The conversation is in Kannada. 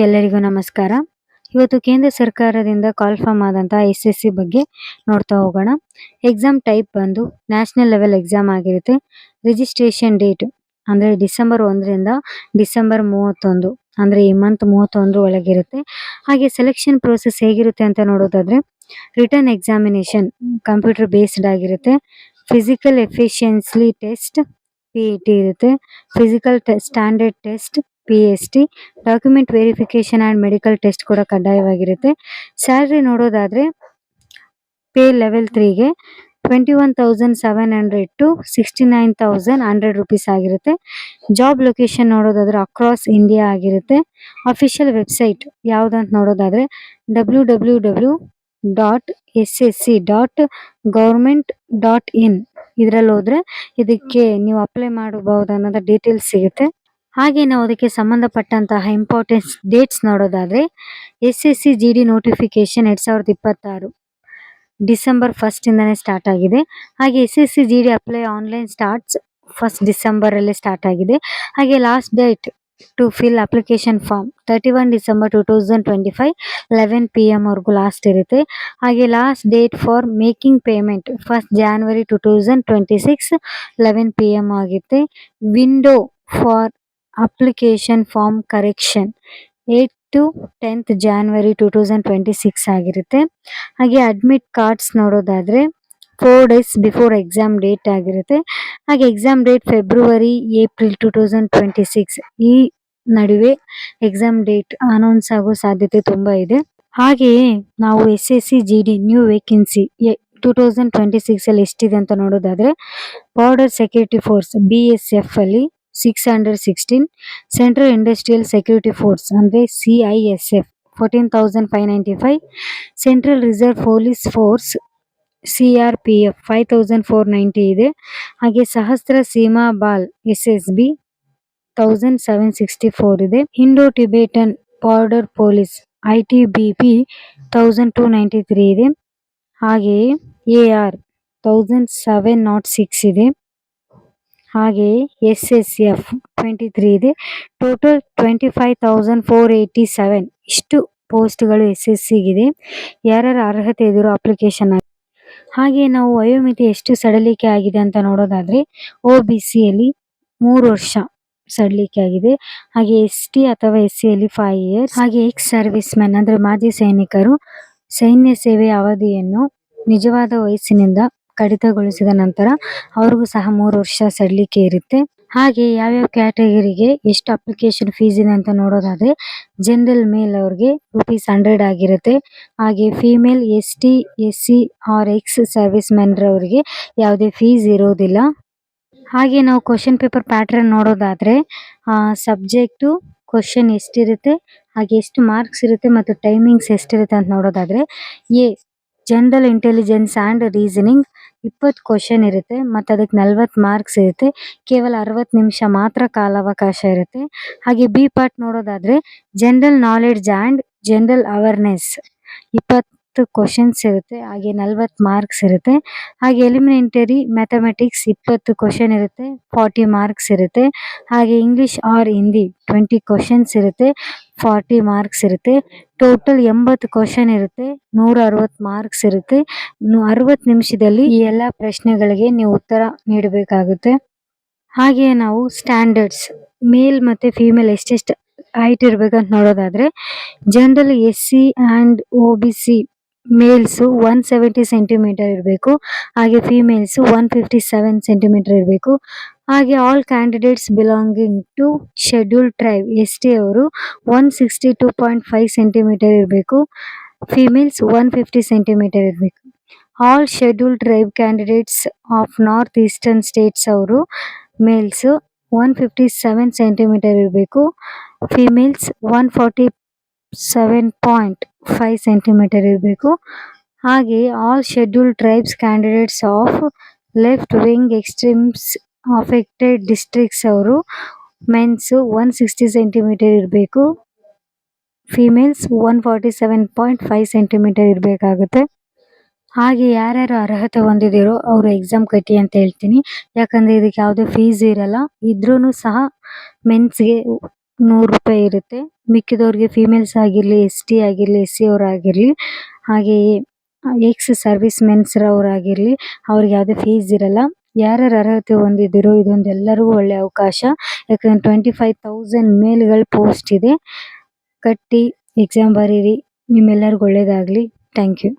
ಎಲ್ಲರಿಗೂ ನಮಸ್ಕಾರ. ಇವತ್ತು ಕೇಂದ್ರ ಸರ್ಕಾರದಿಂದ ಕಾಲ್ಫಾರ್ಮ್ ಆದಂತಹ ಎಸ್.ಎಸ್.ಸಿ ಬಗ್ಗೆ ನೋಡ್ತಾ ಹೋಗೋಣ. ಎಕ್ಸಾಮ್ ಟೈಪ್ ಬಂದು ನ್ಯಾಷನಲ್ ಲೆವೆಲ್ ಎಕ್ಸಾಮ್ ಆಗಿರುತ್ತೆ. ರಿಜಿಸ್ಟ್ರೇಷನ್ ಡೇಟ್ ಅಂದ್ರೆ ಡಿಸೆಂಬರ್ 1ರಿಂದ ಡಿಸೆಂಬರ್ 31 ಅಂದ್ರೆ ಈ ಮಂತ್ 31 ಒಳಗಿರುತ್ತೆ. ಹಾಗೆ ಸೆಲೆಕ್ಷನ್ ಪ್ರೋಸೆಸ್ ಹೇಗಿರುತ್ತೆ ಅಂತ ನೋಡೋದಾದ್ರೆ ರಿಟರ್ನ್ ಎಕ್ಸಾಮಿನೇಷನ್ ಕಂಪ್ಯೂಟರ್ ಬೇಸ್ಡ್ ಆಗಿರುತ್ತೆ. ಫಿಸಿಕಲ್ ಎಫಿಷಿಯನ್ಸಿ ಟೆಸ್ಟ್ PET ಇರುತ್ತೆ. Physical standard test PST, document verification and medical test ಕೂಡ ಕಡ್ಡಾಯವಾಗಿರುತ್ತೆ. ಸ್ಯಾಲರಿ ನೋಡೋದಾದ್ರೆ ಪೇ ಲೆವೆಲ್ 3ಗೆ 21,700 to 69,100 rupees ಆಗಿರುತ್ತೆ. ಜಾಬ್ ಲೊಕೇಶನ್ ನೋಡೋದಾದ್ರೆ ಅಕ್ರಾಸ್ ಇಂಡಿಯಾ ಆಗಿರುತ್ತೆ. ಅಫಿಷಿಯಲ್ ವೆಬ್ಸೈಟ್ ಯಾವ್ದಂತ ನೋಡೋದಾದ್ರೆ www.ssc.government.in ಇದ್ರಲ್ಲಿ ಹೋದ್ರೆ ಇದಕ್ಕೆ ನೀವು ಅಪ್ಲೈ ಮಾಡಬಹುದು ಅನ್ನೋದ ಡೀಟೇಲ್ಸ್ ಸಿಗುತ್ತೆ. ಹಾಗೆ ನಾವು ಅದಕ್ಕೆ ಸಂಬಂಧಪಟ್ಟಂತಹ ಇಂಪಾರ್ಟೆಂಟ್ ಡೇಟ್ಸ್ ನೋಡೋದಾದ್ರೆ SSC GD ನೋಟಿಫಿಕೇಶನ್ 2026 ಡಿಸೆಂಬರ್ 1 ಇಂದಾನೆ ಸ್ಟಾರ್ಟ್ ಆಗಿದೆ. ಹಾಗೆ SSC GD apply online starts 1 December ಅಲ್ಲೇ ಸ್ಟಾರ್ಟ್ ಆಗಿದೆ. ಹಾಗೆ last date to fill application form 31 December 2025 11 PM ವರೆಗೂ ಲಾಸ್ಟ್ ಇರುತ್ತೆ. ಹಾಗೆ last date for making payment 1 January 2026 11 PM ಆಗುತ್ತೆ. Window for application form correction 8 to 10th January 2026 ಆಗಿರುತ್ತೆ. ಹಾಗೆ ಅಡ್ಮಿಟ್ ಕಾರ್ಡ್ಸ್ ನೋಡೋದಾದ್ರೆ 4 days ಬಿಫೋರ್ ಎಕ್ಸಾಮ್ ಡೇಟ್ ಆಗಿರುತ್ತೆ. ಹಾಗೆ ಎಕ್ಸಾಮ್ ಡೇಟ್ ಫೆಬ್ರವರಿ ಏಪ್ರಿಲ್ 2026 ಈ ನಡುವೆ ಎಕ್ಸಾಮ್ ಡೇಟ್ ಅನೌನ್ಸ್ ಆಗೋ ಸಾಧ್ಯತೆ ತುಂಬಾ ಇದೆ. ಹಾಗೆಯೇ ನಾವು SSC GD ನ್ಯೂ ವೇಕೆನ್ಸಿ 2026 ಅಲ್ಲಿ ಎಷ್ಟಿದೆ ಅಂತ ನೋಡೋದಾದ್ರೆ ಬಾರ್ಡರ್ ಸೆಕ್ಯೂರಿಟಿ ಫೋರ್ಸ್ BSF ಅಲ್ಲಿ 616, ಸೆಂಟ್ರಲ್ ಇಂಡಸ್ಟ್ರಿಯಲ್ ಸೆಕ್ಯೂರಿಟಿ ಫೋರ್ಸ್ ಅಂದ್ರೆ CISF 14,595, central reserve police force CRPF 5,490 ಇದೆ. ಹಾಗೆ ಸಹಸ್ರ ಸೀಮಾ ಬಾಲ್ SSB 1,764 ಇದೆ. Indo Tibetan border police ITBP 1,293 ಇದೆ. ಹಾಗೆಯೇ AR 1,706 ಇದೆ. ಹಾಗೆಯೇ SSF 23 ಇದೆ. ಟೋಟಲ್ 25,487 ಇಷ್ಟು ಪೋಸ್ಟ್ಗಳು SSC ಗಿದೆ. ಯಾರ್ಯಾರ ಅರ್ಹತೆ ಇದಿರೋ ಅಪ್ಲಿಕೇಶನ್. ಹಾಗೆ ನಾವು ವಯೋಮಿತಿ ಎಷ್ಟು ಸಡಿಲಿಕೆ ಆಗಿದೆ ಅಂತ ನೋಡೋದಾದ್ರೆ OBC ಅಲ್ಲಿ 3 ವರ್ಷ ಸಡಿಲಿಕೆ ಆಗಿದೆ. ಹಾಗೆ ST ಅಥವಾ SC ಅಲ್ಲಿ 5 years. ಹಾಗೆ ಎಕ್ಸ್ ಸರ್ವಿಸ್ ಮ್ಯಾನ್ ಅಂದ್ರೆ ಮಾಜಿ ಸೈನಿಕರು ಸೈನ್ಯ ಸೇವೆಯ ಅವಧಿಯನ್ನು ನಿಜವಾದ ವಯಸ್ಸಿನಿಂದ ಕಡಿತಗೊಳಿಸಿದ ನಂತರ ಅವ್ರಿಗೂ ಸಹ 3 ವರ್ಷ ಸಡಿಲಿಕೆ ಇರುತ್ತೆ. ಹಾಗೆ ಯಾವ್ಯಾವ ಕ್ಯಾಟಗರಿಗೆ ಎಷ್ಟು ಅಪ್ಲಿಕೇಶನ್ ಫೀಸ್ ಇದೆ ಅಂತ ನೋಡೋದಾದ್ರೆ ಜನರಲ್ ಮೇಲ್ ಅವ್ರಿಗೆ ₹100 ಆಗಿರುತ್ತೆ. ಹಾಗೆ female ST SC or ex servicemen ರವರಿಗೆ ಯಾವುದೇ ಫೀಸ್ ಇರೋದಿಲ್ಲ. ಹಾಗೆ ನಾವು ಕ್ವಶನ್ ಪೇಪರ್ ಪ್ಯಾಟರ್ನ್ ನೋಡೋದಾದ್ರೆ ಸಬ್ಜೆಕ್ಟು ಕ್ವಶನ್ ಎಷ್ಟಿರುತ್ತೆ, ಹಾಗೆ ಎಷ್ಟು ಮಾರ್ಕ್ಸ್ ಇರುತ್ತೆ ಮತ್ತು ಟೈಮಿಂಗ್ಸ್ ಎಷ್ಟಿರುತ್ತೆ ಅಂತ ನೋಡೋದಾದ್ರೆ general intelligence and reasoning 20 question ಇರುತ್ತೆ ಮತ್ತು ಅದಕ್ಕೆ 40 ಮಾರ್ಕ್ಸ್ ಇರುತ್ತೆ. ಕೇವಲ 60 ನಿಮಿಷ ಮಾತ್ರ ಕಾಲಾವಕಾಶ ಇರುತ್ತೆ. ಹಾಗೆ ಬಿ ಪಾರ್ಟ್ ನೋಡೋದಾದ್ರೆ general knowledge and general awareness 20 questions ಇರುತ್ತೆ. ಹಾಗೆ 40 ಮಾರ್ಕ್ಸ್ ಇರುತ್ತೆ. ಹಾಗೆ ಎಲಿಮಿನೇಟರಿ ಮ್ಯಾಥಮೆಟಿಕ್ಸ್ 20 ಕ್ವಶನ್ ಇರುತ್ತೆ, 40 ಮಾರ್ಕ್ಸ್ ಇರುತ್ತೆ. ಹಾಗೆ ಇಂಗ್ಲಿಷ್ ಆರ್ ಹಿಂದಿ 20 ಕ್ವಶನ್ಸ್ ಇರುತ್ತೆ, 40 ಮಾರ್ಕ್ಸ್ ಇರುತ್ತೆ. ಟೋಟಲ್ 80 ಕ್ವಶನ್ ಇರುತ್ತೆ, 160 ಮಾರ್ಕ್ಸ್ ಇರುತ್ತೆ. 60 ನಿಮಿಷದಲ್ಲಿ ಈ ಎಲ್ಲಾ ಪ್ರಶ್ನೆಗಳಿಗೆ ನೀವು ಉತ್ತರ ನೀಡಬೇಕಾಗುತ್ತೆ. ಹಾಗೆ ನಾವು ಸ್ಟ್ಯಾಂಡರ್ಡ್ಸ್ ಮೇಲ್ ಮತ್ತೆ ಫಿಮೇಲ್ ಎಷ್ಟೆಷ್ಟು ಹೈಟ್ ಇರ್ಬೇಕಂತ ನೋಡೋದಾದ್ರೆ general SC and OBC males 170 centimetre ಇರಬೇಕು. ಹಾಗೆ ಫಿಮೇಲ್ಸ್ 157 ಸೆಂಟಿಮೀಟರ್ ಇರಬೇಕು. ಹಾಗೆ all candidates belonging to scheduled tribe ST ಅವರು 162.5 ಸೆಂಟಿಮೀಟರ್ ಇರಬೇಕು. ಫಿಮೇಲ್ಸ್ 150 ಸೆಂಟಿಮೀಟರ್ ಇರಬೇಕು. All scheduled tribe candidates of north eastern states ಅವರು ಮೇಲ್ಸ್ 157 ಸೆಂಟಿಮೀಟರ್ ಇರಬೇಕು. ಫಿಮೇಲ್ಸ್ 147.5 ಸೆಂಟಿಮೀಟರ್ ಇರಬೇಕು. ಹಾಗೆ all scheduled tribes candidates of left wing extremes affected districts ಅವರು ಮೆನ್ಸ್ 160 ಸೆಂಟಿಮೀಟರ್ ಇರಬೇಕು. ಫಿಮೇಲ್ಸ್ 147.5 ಸೆಂಟಿಮೀಟರ್ ಇರಬೇಕಾಗುತ್ತೆ. ಹಾಗೆ ಯಾರ್ಯಾರು ಅರ್ಹತೆ ಹೊಂದಿದಿರೋ ಅವರು ಎಕ್ಸಾಮ್ ಕಟ್ಟಿ ಅಂತ ಹೇಳ್ತೀನಿ. ಯಾಕಂದ್ರೆ ಇದಕ್ಕೆ ಯಾವುದೇ ಫೀಸ್ ಇರಲ್ಲ. ಇದ್ರೂ ಸಹ ಮೆನ್ಸ್ಗೆ 100 ರೂಪಾಯಿ ಇರುತ್ತೆ. ಮಿಕ್ಕಿದವ್ರಿಗೆ ಫಿಮೇಲ್ಸ್ ಆಗಿರ್ಲಿ, ST ಆಗಿರ್ಲಿ, SC ಅವರಾಗಿರ್ಲಿ, ಹಾಗೆಯೇ ಎಕ್ಸ್ ಸರ್ವಿಸ್ ಮೆನ್ಸ್ ಅವರಾಗಿರ್ಲಿ ಅವ್ರಿಗೆ ಯಾವುದೇ ಫೀಸ್ ಇರಲ್ಲ. ಯಾರ್ಯಾರು ಅರ್ಹತೆ ಹೊಂದಿದ್ದೀರೋ ಇದೊಂದು ಎಲ್ಲರಿಗೂ ಒಳ್ಳೆ ಅವಕಾಶ. ಯಾಕಂದ್ರೆ 25,000 ಮೇಲ್ಗಳ ಪೋಸ್ಟ್ ಇದೆ. ಕಟ್ಟಿ ಎಕ್ಸಾಮ್ ಬರೀರಿ. ನಿಮ್ಮೆಲ್ಲರಿಗೂ ಒಳ್ಳೇದಾಗ್ಲಿ. Thank you.